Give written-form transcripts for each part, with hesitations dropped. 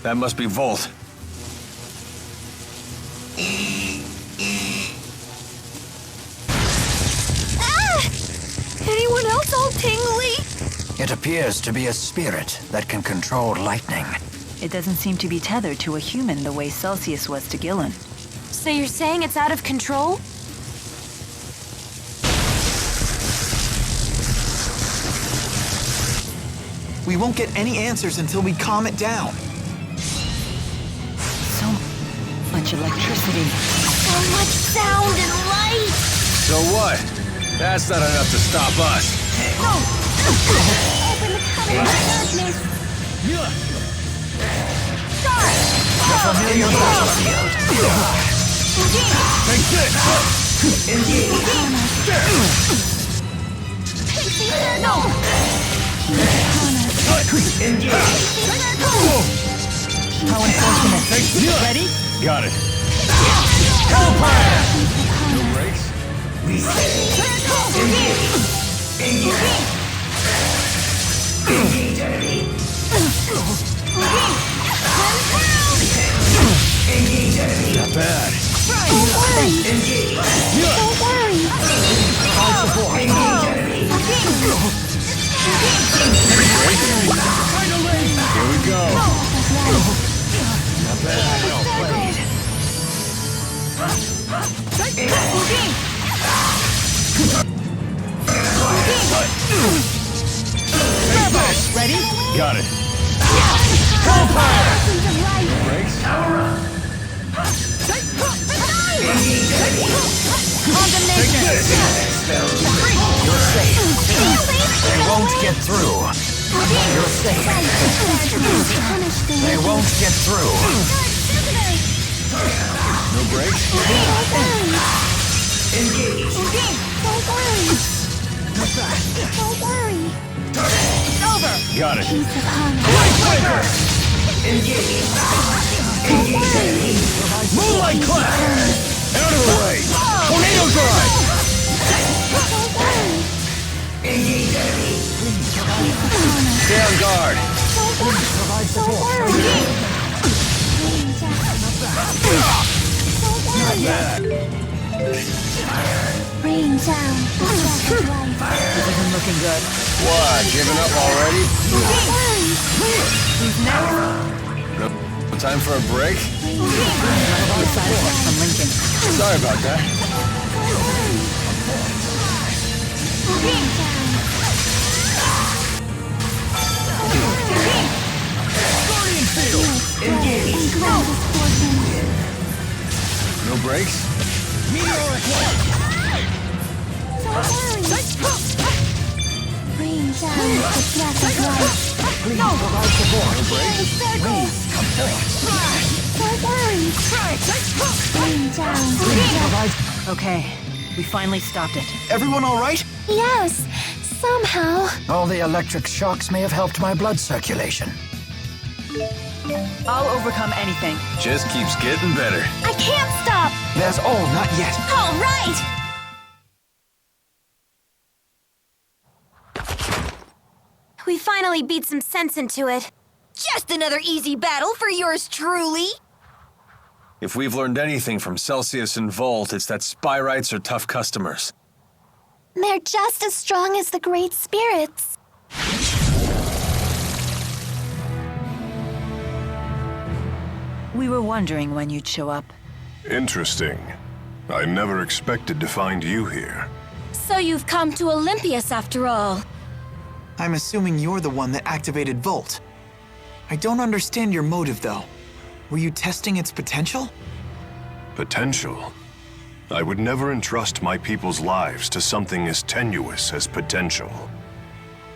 That must be Volt. Anyone else all tingly? It appears to be a spirit that can control lightning. It doesn't seem to be tethered to a human the way Celsius was to Gillen. So you're saying it's out of control? We won't get any answers until we calm it down. So much electricity. So much sound and light! So what? That's not enough to stop us. No! Open the covenant of darkness! Start! Familiar battlefield. Take this! Pixie circle! How unfortunate. Ready? Got it. Hellfire! No brakes? Not bad. Don't worry! Don't worry! Here we go. Not bad. Well played. Ready? Got it. Hellfire! Brakes? Condemnation! You're safe. They won't get through. You're safe. They won't get through. No brakes? Don't worry! Don't worry! It's over! Got it. Peace upon us. Lightbreaker! Don't worry! Moonlight clap! Out of the way! Tornado drive! Don't worry! Stay on guard. Don't worry! Don't worry! Bad. Rain down the sacrifice. This isn't looking good. What, giving up already? Don't worry! Who's next? No time for a break? From Lincoln. Sorry about that. Rain down. Guardian field! Engage! No brakes? Meteoric light! Don't worry! Rain down the sacrifice. Please provide support. Don't worry! Rain down the Okay, we finally stopped it. Everyone all right? Yes, somehow. All the electric shocks may have helped my blood circulation. I'll overcome anything. Just keeps getting better. I can't stop! That's all, not yet. All right! We finally beat some sense into it. Just another easy battle for yours truly. If we've learned anything from Celsius and Volt, it's that Spyrites are tough customers. They're just as strong as the great spirits. We were wondering when you'd show up. Interesting. I never expected to find you here. So you've come to Olympias after all. I'm assuming you're the one that activated Volt. I don't understand your motive, though. Were you testing its potential? Potential? I would never entrust my people's lives to something as tenuous as potential.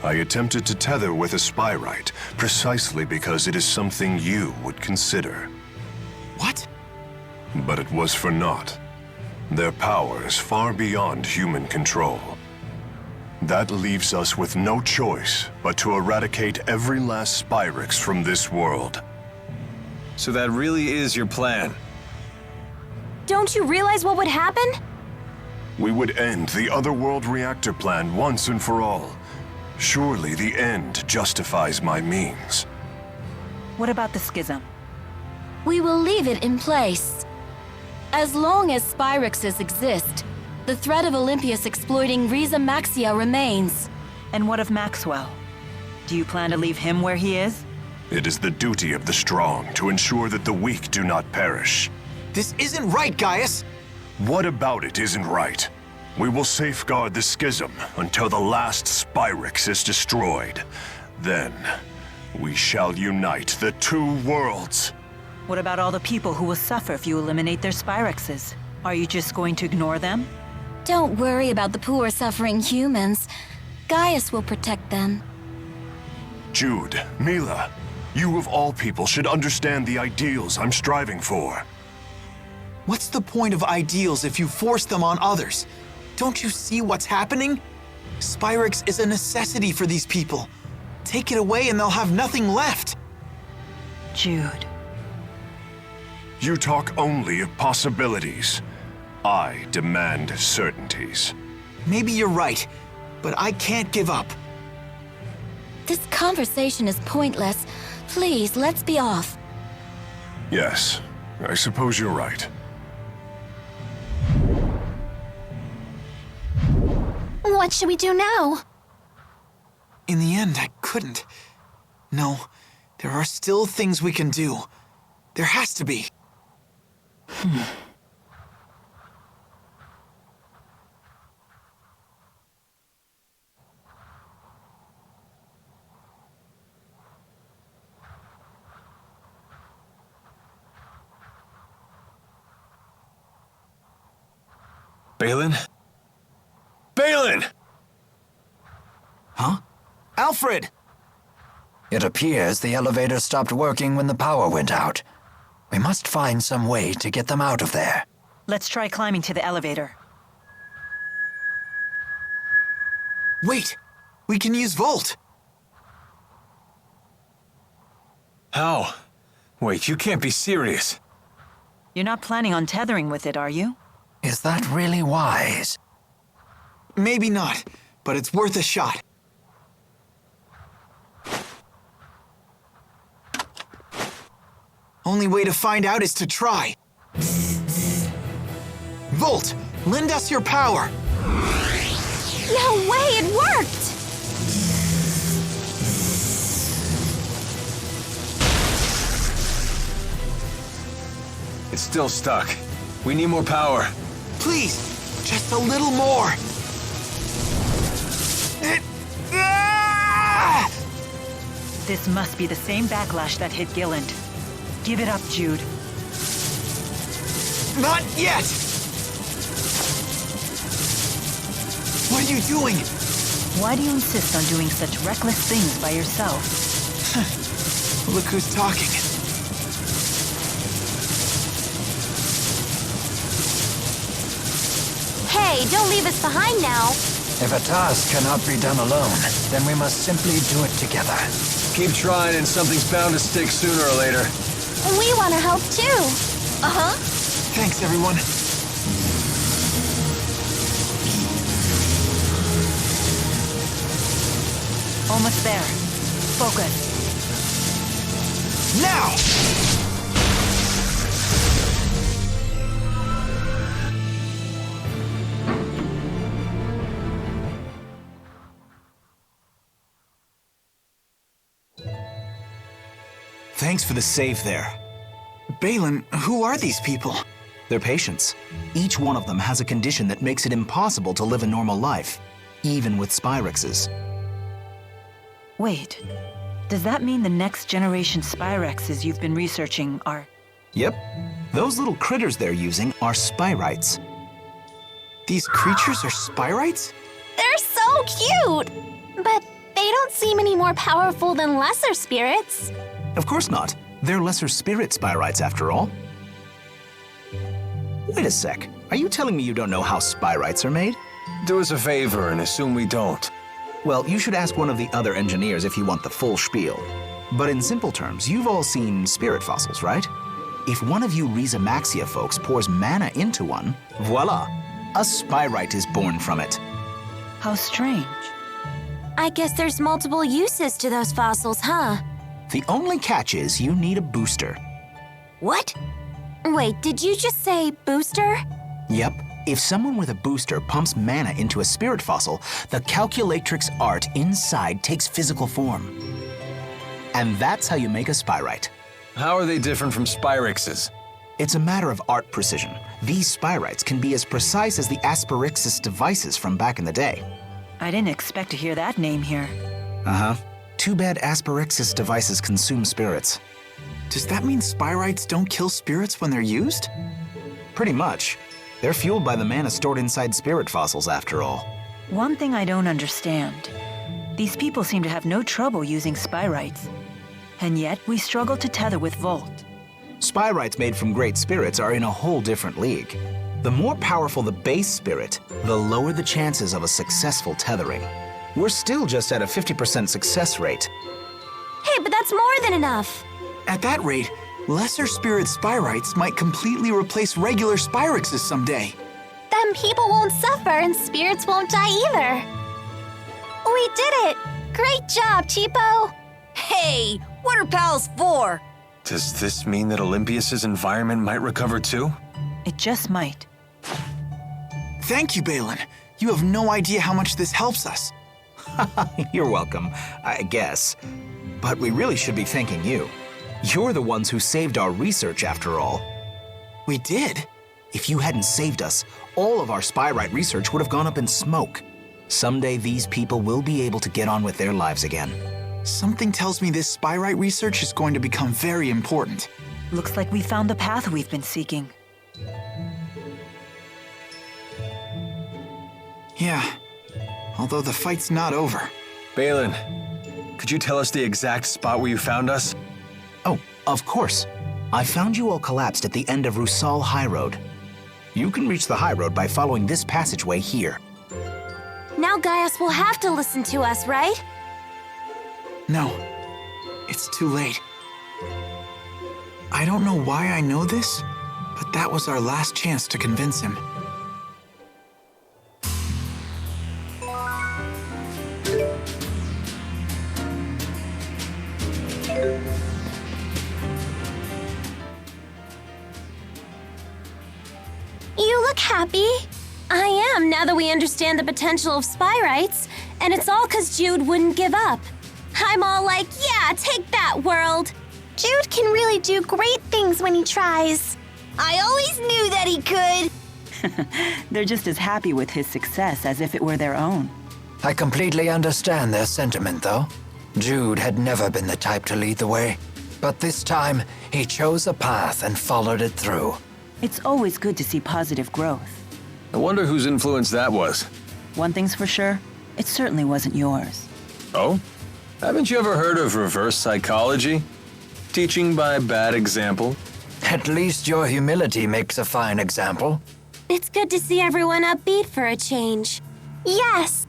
I attempted to tether with a Spyrite precisely because it is something you would consider. What? But it was for naught. Their power is far beyond human control. That leaves us with no choice but to eradicate every last Spyrix from this world. So that really is your plan? Don't you realize what would happen? We would end the Otherworld reactor plan once and for all. Surely the end justifies my means. What about the schism? We will leave it in place. As long as Spyrixes exist, the threat of Olympius exploiting Riza Maxia remains. And what of Maxwell? Do you plan to leave him where he is? It is the duty of the strong to ensure that the weak do not perish. This isn't right, Gaius! What about it isn't right? We will safeguard the schism until the last Spyrix is destroyed. Then, we shall unite the two worlds. What about all the people who will suffer if you eliminate their Spyrixes? Are you just going to ignore them? Don't worry about the poor suffering humans. Gaius will protect them. Jude, Mila, you of all people should understand the ideals I'm striving for. What's the point of ideals if you force them on others? Don't you see what's happening? Spyrix is a necessity for these people. Take it away and they'll have nothing left. Jude. You talk only of possibilities. I demand certainties. Maybe you're right, but I can't give up. This conversation is pointless. Please, let's be off. Yes, I suppose you're right. What should we do now? In the end, I couldn't. No, there are still things we can do. There has to be. Balin? Balin! Huh? Alfred! It appears the elevator stopped working when the power went out. We must find some way to get them out of there. Let's try climbing to the elevator. Wait! We can use Volt! How? Wait, you can't be serious. You're not planning on tethering with it, are you? Is that really wise? Maybe not, but it's worth a shot. Only way to find out is to try. Volt, lend us your power. No way, it worked! It's still stuck. We need more power. Please, just a little more. Ah! This must be the same backlash that hit Gilland. Give it up, Jude. Not yet! What are you doing? Why do you insist on doing such reckless things by yourself? Look who's talking. Hey, don't leave us behind now. If a task cannot be done alone, then we must simply do it together. Keep trying and something's bound to stick sooner or later. We want to help too. Uh-huh. Thanks, everyone. Almost there. Focus. Now! Thanks for the save there. Balin, who are these people? They're patients. Each one of them has a condition that makes it impossible to live a normal life, even with Spyrixes. Wait. Does that mean the next generation Spyrexes you've been researching are... Yep. Those little critters they're using are Spyrites. These creatures are Spyrites? They're so cute! But they don't seem any more powerful than lesser spirits. Of course not. They're lesser spirit Spyrites after all. Wait a sec. Are you telling me you don't know how Spyrites are made? Do us a favor and assume we don't. Well, you should ask one of the other engineers if you want the full spiel. But in simple terms, you've all seen spirit fossils, right? If one of you Rhizamaxia folks pours mana into one, voila, a spyrite is born from it. How strange. I guess there's multiple uses to those fossils, huh? The only catch is you need a booster. What? Wait, did you just say booster? Yep. If someone with a booster pumps mana into a spirit fossil, the calculatrix art inside takes physical form. And that's how you make a spyrite. How are they different from Spyrexes? It's a matter of art precision. These spyrites can be as precise as the Asperixis devices from back in the day. I didn't expect to hear that name here. Uh-huh. Too bad Asperixis devices consume spirits. Does that mean spyrites don't kill spirits when they're used? Pretty much. They're fueled by the mana stored inside spirit fossils, after all. One thing I don't understand. These people seem to have no trouble using spyrites. And yet, we struggle to tether with Volt. Spyrites made from great spirits are in a whole different league. The more powerful the base spirit, the lower the chances of a successful tethering. We're still just at a 50% success rate. Hey, but that's more than enough. At that rate, lesser spirit spyrites might completely replace regular spyrexes someday. Then people won't suffer and spirits won't die either. We did it! Great job, Cheapo! Hey, what are pals for? Does this mean that Olympias's environment might recover too? It just might. Thank you, Balin. You have no idea how much this helps us. You're welcome, I guess. But we really should be thanking you. You're the ones who saved our research, after all. We did? If you hadn't saved us, all of our spyrite research would have gone up in smoke. Someday these people will be able to get on with their lives again. Something tells me this spyrite research is going to become very important. Looks like we found the path we've been seeking. Yeah, although the fight's not over. Balin, could you tell us the exact spot where you found us? Oh, of course. I found you all collapsed at the end of Rusal High Road. You can reach the High Road by following this passageway here. Now Gaius will have to listen to us, right? No, it's too late. I don't know why I know this, but that was our last chance to convince him. You look happy. I am, now that we understand the potential of spyrites, and it's all 'cause Jude wouldn't give up. I'm all like, yeah, take that, world. Jude can really do great things when he tries. I always knew that he could. They're just as happy with his success as if it were their own. I completely understand their sentiment, though. Jude had never been the type to lead the way. But this time, he chose a path and followed it through. It's always good to see positive growth. I wonder whose influence that was. One thing's for sure, it certainly wasn't yours. Oh? Haven't you ever heard of reverse psychology? Teaching by bad example? At least your humility makes a fine example. It's good to see everyone upbeat for a change. Yes!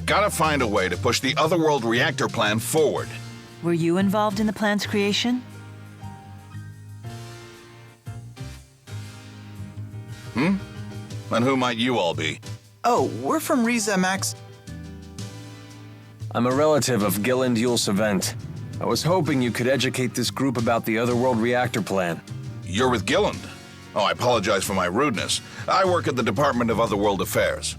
Gotta find a way to push the Otherworld reactor plan forward. Were you involved in the plan's creation? And who might you all be? Oh, we're from Riza Max. I'm a relative of Gilland Yulsevent. I was hoping you could educate this group about the Otherworld reactor plan. You're with Gilland. Oh, I apologize for my rudeness. I work at the Department of Otherworld Affairs.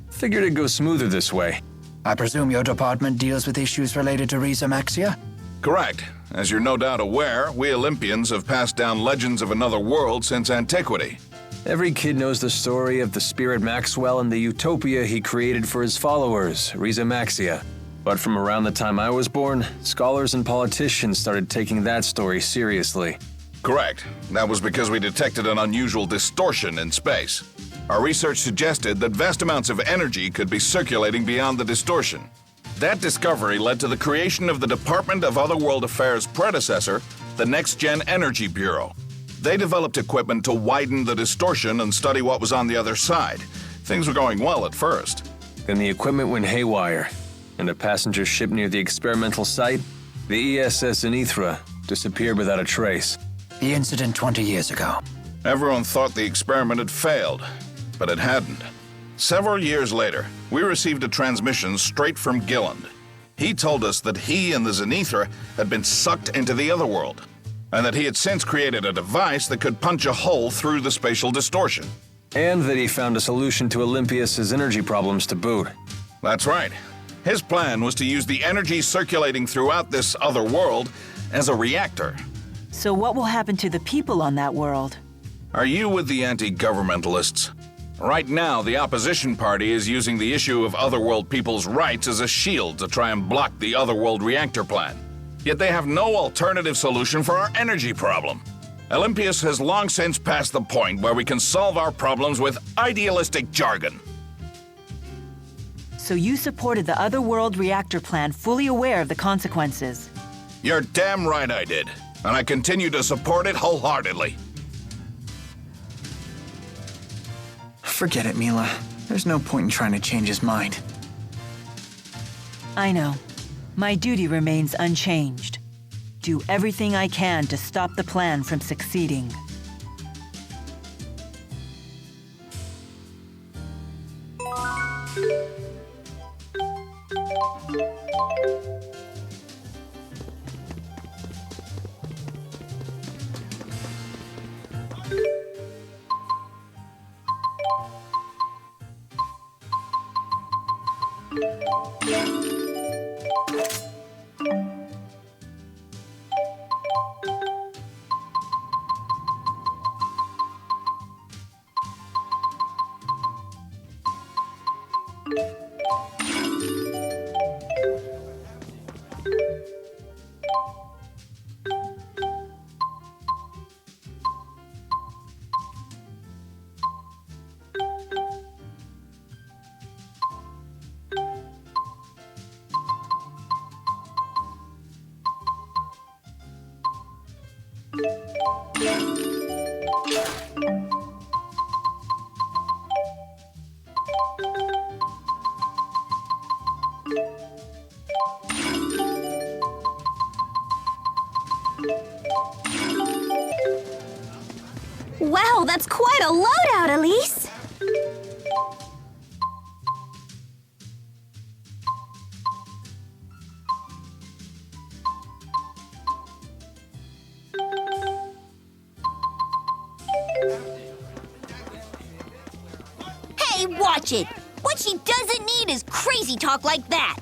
Figured it'd go smoother this way. I presume your department deals with issues related to Riza Maxia? Correct. As you're no doubt aware, we Olympians have passed down legends of another world since antiquity. Every kid knows the story of the spirit Maxwell and the utopia he created for his followers, Riza Maxia. But from around the time I was born, scholars and politicians started taking that story seriously. Correct. That was because we detected an unusual distortion in space. Our research suggested that vast amounts of energy could be circulating beyond the distortion. That discovery led to the creation of the Department of Otherworld Affairs' predecessor, the Next Gen Energy Bureau. They developed equipment to widen the distortion and study what was on the other side. Things were going well at first. Then the equipment went haywire, and a passenger ship near the experimental site, the ESS Zenithra, disappeared without a trace. The incident 20 years ago. Everyone thought the experiment had failed, but it hadn't. Several years later, we received a transmission straight from Gilland. He told us that he and the Zenithra had been sucked into the Otherworld, and that he had since created a device that could punch a hole through the spatial distortion. And that he found a solution to Olympias's energy problems to boot. That's right. His plan was to use the energy circulating throughout this other world as a reactor. So what will happen to the people on that world? Are you with the anti-governmentalists? Right now, the opposition party is using the issue of Otherworld people's rights as a shield to try and block the Otherworld reactor plan. Yet they have no alternative solution for our energy problem. Olympias has long since passed the point where we can solve our problems with idealistic jargon. So you supported the Otherworld reactor plan, fully aware of the consequences. You're damn right I did, and I continue to support it wholeheartedly. Forget it, Mila. There's no point in trying to change his mind. I know. My duty remains unchanged. Do everything I can to stop the plan from succeeding. Wow, that's quite a loadout, Elise! Hey, watch it! What she doesn't need is crazy talk like that!